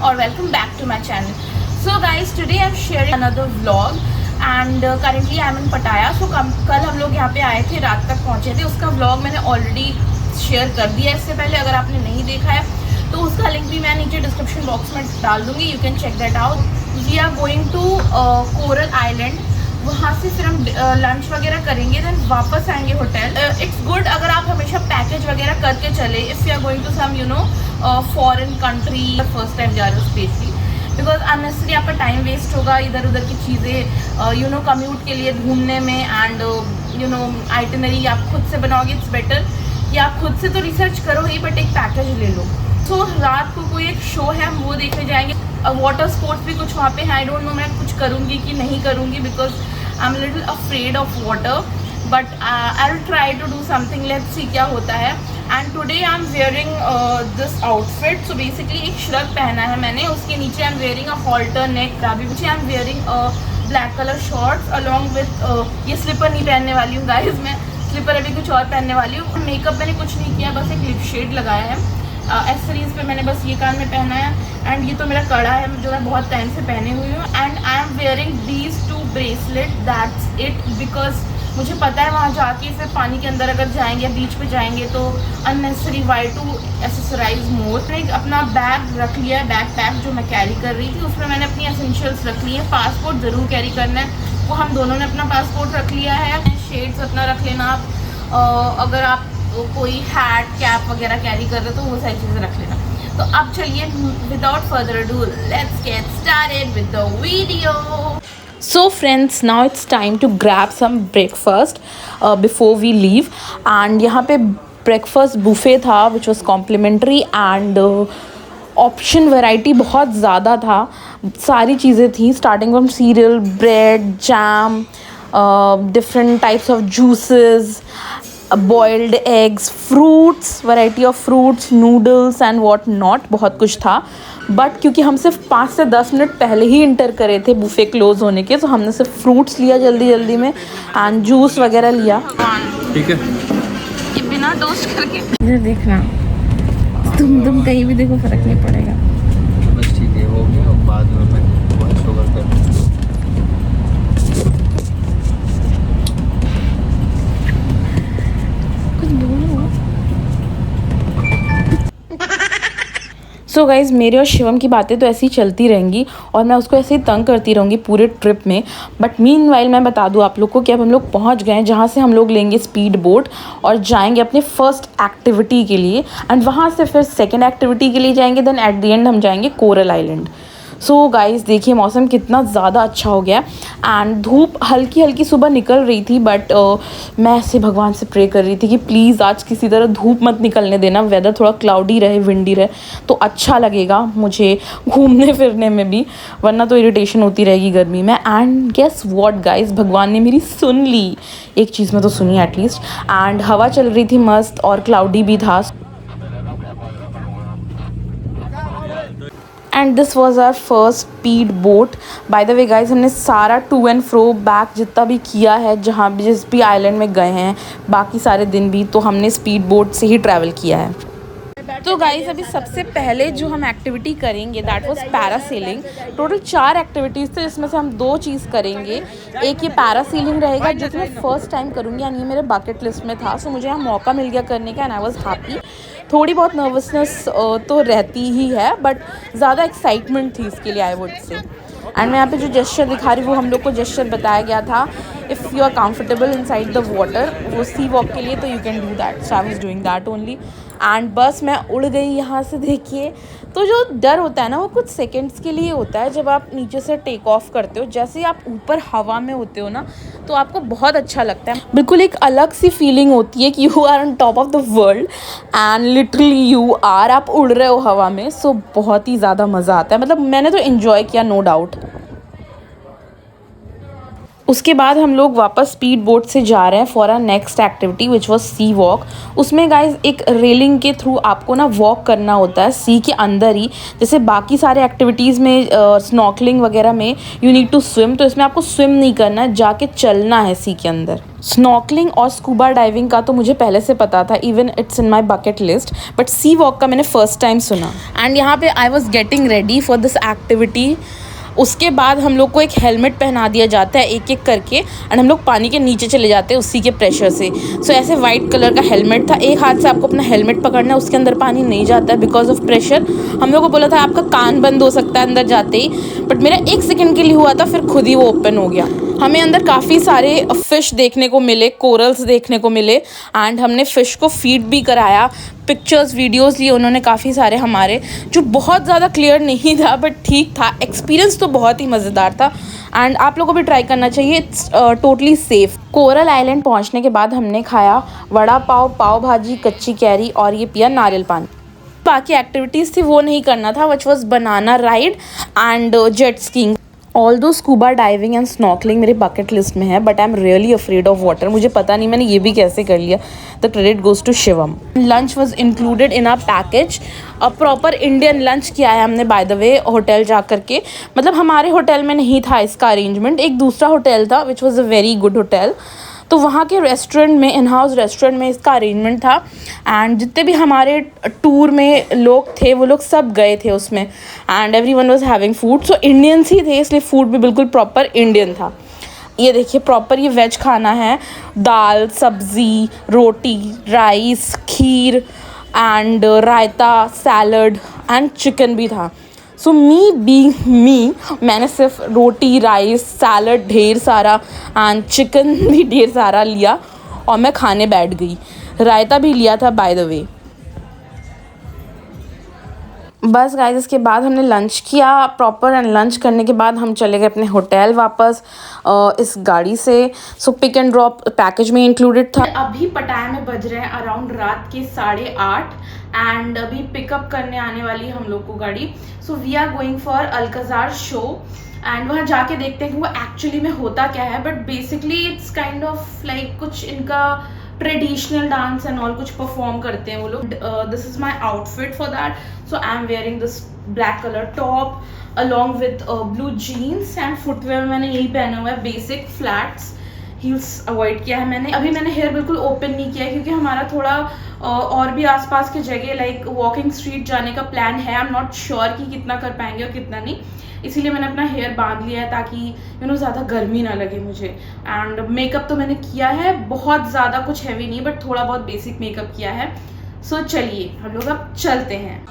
or welcome back to my channel. So guys, today I'm sharing another vlog and currently I'm in Pattaya. So कल हम लोग यहाँ पे आए थे, रात तक पहुँचे थे. उसका vlog मैंने ऑलरेडी शेयर कर दिया इससे पहले. अगर आपने नहीं देखा है तो उसका लिंक भी मैं नीचे डिस्क्रिप्शन बॉक्स में डाल दूँगी. You can check that out. We are going to coral island. वहाँ से फिर हम लंच वगैरह करेंगे, देन वापस आएंगे होटल. इट्स गुड अगर आप हमेशा पैकेज वगैरह करके चले. If you are going to some foreign country, first time जा रहे हो स्पेशली, बिकॉज अननेसरी आपका टाइम वेस्ट होगा इधर उधर की चीज़ें कम्यूट के लिए ढूंढने में. एंड आइटनरी आप खुद से बनाओगे. इट्स बेटर कि आप खुद से तो रिसर्च करो ही, बट एक पैकेज ले लो. सो रात को कोई एक शो है, हम वो देखने जाएंगे. वाटर स्पोर्ट्स भी कुछ वहाँ पे है. आई डोंट नो मैं कुछ करूँगी कि नहीं करूँगी, because I am little afraid of water, but I will try to do something. Let's see क्या होता है. And today I am wearing this outfit. So basically एक श्रग पहना है मैंने, उसके नीचे I am wearing a halter neck क्राबी, नीचे I am wearing black colour shorts along with ये स्लीपर नहीं पहनने वाली हूँ गाइज. मैं स्लीपर अभी कुछ और पहनने वाली हूँ. मेकअप मैंने कुछ नहीं किया, बस एक लिप शेड लगाया है. एक्सेसरीज पे मैंने बस ये कान में पहना है. एंड ये तो मेरा कड़ा है जो मैं बहुत टाइम से पहने हुई हूँ. And I am wearing these 2 bracelet, that's it. Because मुझे पता है वहाँ जाके फिर पानी के अंदर अगर जाएंगे, बीच पे जाएंगे, तो अननेसेसरी वाई टू एसेसराइज मोर. मैंने अपना बैग रख लिया है, बैक पैक जो मैं कैरी कर रही थी उसमें मैंने अपनी एसेंशियल्स रख ली है. पासपोर्ट ज़रूर कैरी करना है, वो हम दोनों ने अपना पासपोर्ट रख लिया है. शेड्स अपना रख लेना आप. अगर आप कोई हैट कैप वगैरह कैरी कर रहे हो तो वो सारी चीज़ें रख लेना. तो अब चलिए, without further ado, let's get started with the video. So friends, now it's time to grab some breakfast before we leave. And यहाँ पे breakfast buffet था which was complimentary and option variety बहुत ज़्यादा था. सारी चीज़ें थी, starting from serial, bread, jam, different types of juices, boiled eggs, fruits, variety of fruits, noodles and what not. बहुत कुछ था. बट क्योंकि हम सिर्फ 5 से 10 मिनट पहले ही इंटर करे थे बुफे क्लोज होने के, तो हमने सिर्फ फ्रूट्स लिया जल्दी जल्दी में एंड जूस वगैरह लिया. ठीक है, ये बिना टोस्ट करके इधर देखना, तुम कहीं भी देखो फर्क नहीं पड़ेगा. बस ठीक है, हो गया. बाद में मैं बहुत शुगर कर सो गाइज़, मेरे और शिवम की बातें तो ऐसी ही चलती रहेंगी और मैं उसको ऐसे ही तंग करती रहूँगी पूरे ट्रिप में. बट मीनवाइल मैं बता दूँ आप लोग को कि अब हम लोग पहुँच गए हैं जहाँ से हम लोग लेंगे स्पीड बोट और जाएंगे अपने फर्स्ट एक्टिविटी के लिए. एंड वहाँ से फिर सेकेंड एक्टिविटी के लिए जाएंगे. देन एट द एंड हम जाएंगे कोरल आइलैंड. सो गाइज़ देखिए, मौसम कितना ज़्यादा अच्छा हो गया. एंड धूप हल्की हल्की सुबह निकल रही थी, बट मैं ऐसे भगवान से प्रे कर रही थी कि प्लीज़ आज किसी तरह धूप मत निकलने देना. वेदर थोड़ा क्लाउडी रहे, विंडी रहे तो अच्छा लगेगा मुझे घूमने फिरने में भी, वरना तो इरिटेशन होती रहेगी गर्मी में. एंड गेस व्हाट गाइज़, भगवान ने मेरी सुन ली. एक चीज़ में तो सुनी एटलीस्ट. एंड हवा चल रही थी मस्त और क्लाउडी भी था. And this was our first speed boat. By the way guys, हमने सारा टू एंड फ्रो बैक जितना भी किया है, जहाँ भी जिस भी आइलैंड में गए हैं, बाकी सारे दिन भी तो हमने स्पीड बोट से ही ट्रैवल किया है. तो गाइज अभी सबसे पहले जो हम एक्टिविटी करेंगे that was parasailing. Total 4 activities थे, जिसमें से हम 2 चीज़ करेंगे. एक ये पैरासेलिंग रहेगा जो कि मैं फर्स्ट टाइम करूँगी एंड ये मेरे बकेट लिस्ट में था. सो मुझे यहाँ मौका मिल गया करने का एंड आई वॉज हैप्पी. थोड़ी बहुत नर्वसनेस तो रहती ही है, बट ज़्यादा एक्साइटमेंट थी इसके लिए, आई वुड से. एंड मैं यहाँ पे जो जेस्चर दिखा रही हूँ वो हम लोग को जेस्चर बताया गया था. If you are comfortable inside the water, वो सी वॉक के लिए, तो you can do that. So I was doing that only. And बस मैं उड़ गई यहाँ से. देखिए, तो जो डर होता है ना वो कुछ सेकंड्स के लिए होता है. जब आप नीचे से टेक ऑफ करते हो, जैसे ही आप ऊपर हवा में होते हो ना, तो आपको बहुत अच्छा लगता है. बिल्कुल एक अलग सी फीलिंग होती है कि you are on top of the world and literally you are, आप उड़ रहे हो हवा में. सो बहुत ही ज़्यादा मज़ा आता है. मतलब मैंने तो इन्जॉय किया, नो डाउट. उसके बाद हम लोग वापस स्पीड बोट से जा रहे हैं for our next activity which was sea walk. उसमें गाइज एक रेलिंग के थ्रू आपको ना वॉक करना होता है सी के अंदर ही। जैसे बाकी सारे एक्टिविटीज़ में स्नॉर्कलिंग वगैरह में यू नीड टू स्विम, तो इसमें आपको स्विम नहीं करना है, जाके चलना है सी के अंदर। स्नॉर्कलिंग और स्कूबा डाइविंग का तो मुझे पहले से पता था, even it's in my bucket list, but sea walk का मैंने फर्स्ट टाइम सुना। एंड यहाँ पे I was getting ready for this activity. उसके बाद हम लोग को एक हेलमेट पहना दिया जाता है एक एक करके, एंड हम लोग पानी के नीचे चले जाते हैं उसी के प्रेशर से। सो ऐसे वाइट कलर का हेलमेट था, एक हाथ से आपको अपना हेलमेट पकड़ना है, उसके अंदर पानी नहीं जाता है बिकॉज ऑफ प्रेशर। हम लोग को बोला था आपका कान बंद हो सकता है अंदर जाते ही, बट मेरा 1 सेकेंड के लिए हुआ था, फिर खुद ही वो ओपन हो गया। हमें अंदर काफ़ी सारे फ़िश देखने को मिले, कोरल्स देखने को मिले, एंड हमने फ़िश को फीड भी कराया। पिक्चर्स वीडियोस लिए उन्होंने काफ़ी सारे हमारे, जो बहुत ज़्यादा क्लियर नहीं था बट ठीक था। एक्सपीरियंस तो बहुत ही मज़ेदार था एंड आप लोगों को भी ट्राई करना चाहिए, it's totally safe. Coral island पहुंचने के बाद हमने खाया वड़ा पाव, पाव भाजी, कच्ची कैरी और ये पिया नारियल पानी। बाकी एक्टिविटीज़ थी वो नहीं करना था, which was banana ride and jet skiing. Although scuba diving and snorkelling मेरे बकेट लिस्ट में है, but I am really afraid of water. मुझे पता नहीं मैंने ये भी कैसे कर लिया। The credit goes to Shivam. Lunch was included in our package. Proper Indian lunch किया है हमने बाय द वे होटल जा करके। मतलब हमारे होटल में नहीं था इसका अरेंजमेंट, एक दूसरा होटल था which was a very good hotel, तो वहाँ के रेस्टोरेंट में, इन हाउस रेस्टोरेंट में इसका अरेंजमेंट था। एंड जितने भी हमारे टूर में लोग थे वो लोग सब गए थे उसमें, and everyone was having food. So Indians ही थे, इसलिए फूड भी बिल्कुल प्रॉपर इंडियन था। ये देखिए प्रॉपर ये वेज खाना है, दाल, सब्ज़ी, रोटी, राइस, खीर एंड रायता, सैलड एंड चिकन भी था। सो मी बीइंग मी, मैंने सिर्फ रोटी, राइस, सैलड ढेर सारा एंड चिकन भी ढेर सारा लिया और मैं खाने बैठ गई। रायता भी लिया था बाय द वे। बस गाइस इसके बाद हमने लंच किया प्रॉपर, एंड लंच करने के बाद हम चले गए अपने होटल वापस इस गाड़ी से। सो पिक एंड ड्रॉप पैकेज में इंक्लूडेड था। अभी पटाया में बज रहे हैं अराउंड रात के 8:30 एंड अभी पिकअप करने आने वाली है हम लोग को गाड़ी। So we are going for Alcazar show and वहाँ जाके देखते हैं कि वो एक्चुअली में होता क्या है। But basically it's kind of like कुछ इनका ट्रेडिशनल डांस एंड ऑल कुछ परफॉर्म करते हैं वो लोग। This is my outfit for that. So I am wearing this black colour top along with blue jeans and footwear मैंने यही पहना हुआ है, बेसिक फ्लैट्स, हील्स अवॉइड किया है मैंने। अभी मैंने हेयर बिल्कुल ओपन नहीं किया है क्योंकि हमारा थोड़ा और भी आसपास के जगह लाइक वॉकिंग स्ट्रीट जाने का प्लान है। आई एम नॉट श्योर कि कितना कर पाएंगे और कितना नहीं, इसीलिए मैंने अपना हेयर बांध लिया है ताकि ज़्यादा गर्मी ना लगे मुझे। एंड मेकअप तो मैंने किया है, बहुत ज़्यादा कुछ हैवी नहीं बट थोड़ा बहुत बेसिक मेकअप किया है। सो चलिए हम लोग अब चलते हैं।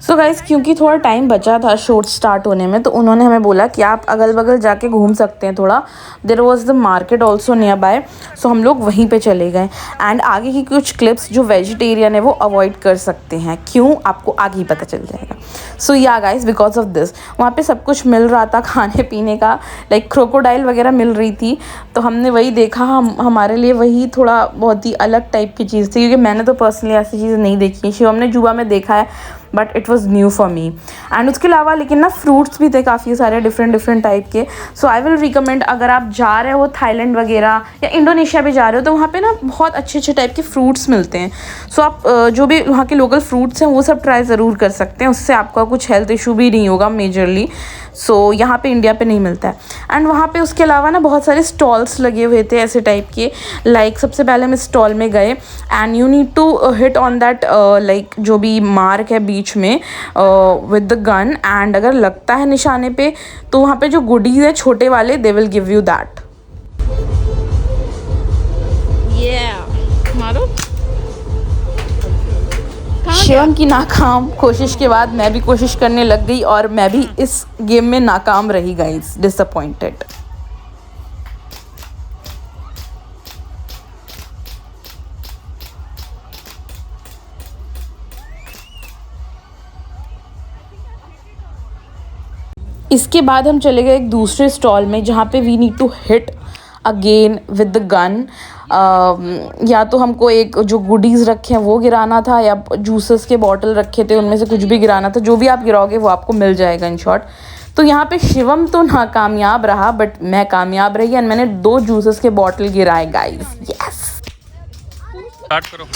सो गाइज़ क्योंकि थोड़ा टाइम बचा था शो स्टार्ट होने में, तो उन्होंने हमें बोला कि आप अगल बगल जाके घूम सकते हैं थोड़ा। There was the market also nearby, so हम लोग वहीं पे चले गए। एंड आगे की कुछ क्लिप्स जो वेजिटेरियन है वो अवॉइड कर सकते हैं, क्यों आपको आगे ही पता चल जाएगा। सो या गाइज़ बिकॉज ऑफ दिस वहाँ पे सब कुछ मिल रहा था खाने पीने का, लाइक क्रोकोडाइल वगैरह मिल रही थी, तो हमने वही देखा। हमारे लिए वही थोड़ा बहुत ही अलग टाइप की चीज़ थी क्योंकि मैंने तो पर्सनली ऐसी चीज़ नहीं देखी। शिवम ने जुबा में देखा है but it was new for me. And उसके अलावा लेकिन ना फ्रूट्स भी थे काफ़ी सारे डिफरेंट टाइप के। सो आई विल रिकमेंड, अगर आप जा रहे हो थाईलैंड वगैरह या इंडोनेशिया भी जा रहे हो तो वहाँ पे ना बहुत अच्छे टाइप के फ्रूट्स मिलते हैं। सो आप जो भी वहाँ के लोकल फ्रूट्स हैं वो सब ट्राई ज़रूर कर सकते हैं, उससे आपका कुछ हेल्थ इशू भी नहीं होगा मेजरली। सो यहाँ पे इंडिया पे नहीं मिलता है। एंड वहाँ पे उसके अलावा ना बहुत सारे स्टॉल्स लगे हुए थे ऐसे टाइप के। लाइक सबसे पहले हम स्टॉल में गए and you need to hit on that like जो भी मार्क है बीच में विद द गन, एंड अगर लगता है निशाने पे तो वहाँ पे जो गुडीज है छोटे वाले they will give you that. मारो। शिवम की नाकाम कोशिश के बाद मैं भी कोशिश करने लग गई और मैं भी इस गेम में नाकाम रही गाइस, डिसअपॉइंटेड। इसके बाद हम चले गए एक दूसरे स्टॉल में जहाँ पे we need to hit again with the gun. या तो हमको एक जो गुडीज़ रखे हैं वो गिराना था, या जूसेस के बॉटल रखे थे उनमें से कुछ भी गिराना था। जो भी आप गिराओगे वो आपको मिल जाएगा इन शॉर्ट। तो यहाँ पे शिवम तो नाकामयाब रहा बट मैं कामयाब रही एंड मैंने 2 जूसेस के बॉटल गिराए गाइस। यस, स्टार्ट करो।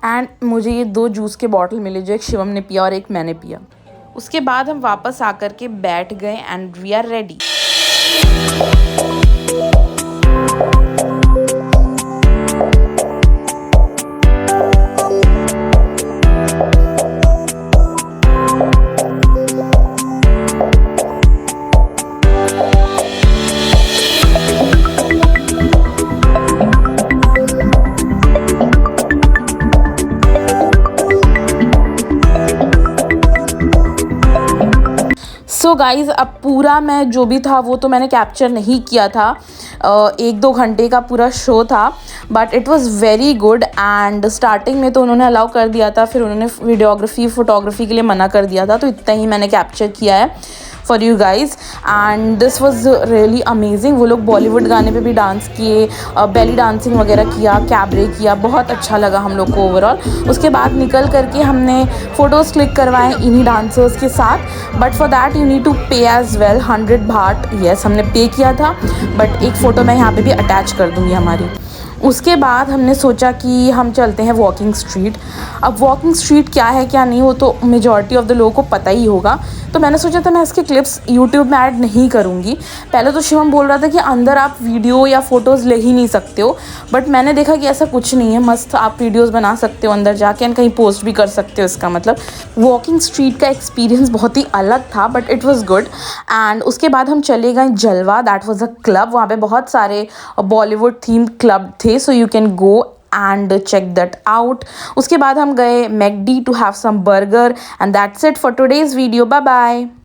एंड मुझे ये 2 जूस के बॉटल मिले, जो एक शिवम ने पिया और एक मैंने पिया। उसके बाद हम वापस आकर के बैठ गए and we are ready. So guys, अब पूरा मैं जो भी था वो तो मैंने कैप्चर नहीं किया था। 1-2 घंटे का पूरा शो था but it was very good. And starting में तो उन्होंने अलाउ कर दिया था, फिर उन्होंने वीडियोग्राफी फोटोग्राफी के लिए मना कर दिया था, तो इतना ही मैंने कैप्चर किया है for you guys. And this was really amazing. वो लोग बॉलीवुड गाने पे भी डांस किए, बेली डांसिंग वगैरह किया, कैबरे किया, बहुत अच्छा लगा हम लोग को ओवरऑल। उसके बाद निकल करके हमने फ़ोटोज़ क्लिक करवाए इन्हीं डांसर्स के साथ, but for that you need to pay as well 100 baht. Yes, हमने पे किया था, बट एक फ़ोटो मैं यहाँ पे भी अटैच कर दूँगी हमारी। उसके बाद हमने सोचा कि हम चलते हैं वॉकिंग स्ट्रीट। अब वॉकिंग स्ट्रीट क्या है क्या नहीं वो तो मेजॉरिटी ऑफ द लोगों को पता ही होगा, तो मैंने सोचा था मैं इसके क्लिप्स यूट्यूब में ऐड नहीं करूँगी। पहले तो शिवम बोल रहा था कि अंदर आप वीडियो या फ़ोटोज़ ले ही नहीं सकते हो, बट मैंने देखा कि ऐसा कुछ नहीं है, मस्त आप वीडियोज़ बना सकते हो अंदर जाके एंड कहीं पोस्ट भी कर सकते हो। इसका मतलब वॉकिंग स्ट्रीट का एक्सपीरियंस बहुत ही अलग था but it was good. And उसके बाद हम चले गए जलवा, दैट वॉज़ अ क्लब। वहाँ पे बहुत सारे बॉलीवुड थीम क्लब थे, so you can go and check that out. उसके बाद हम गए McD to have some burger and that's it for today's video. Bye bye.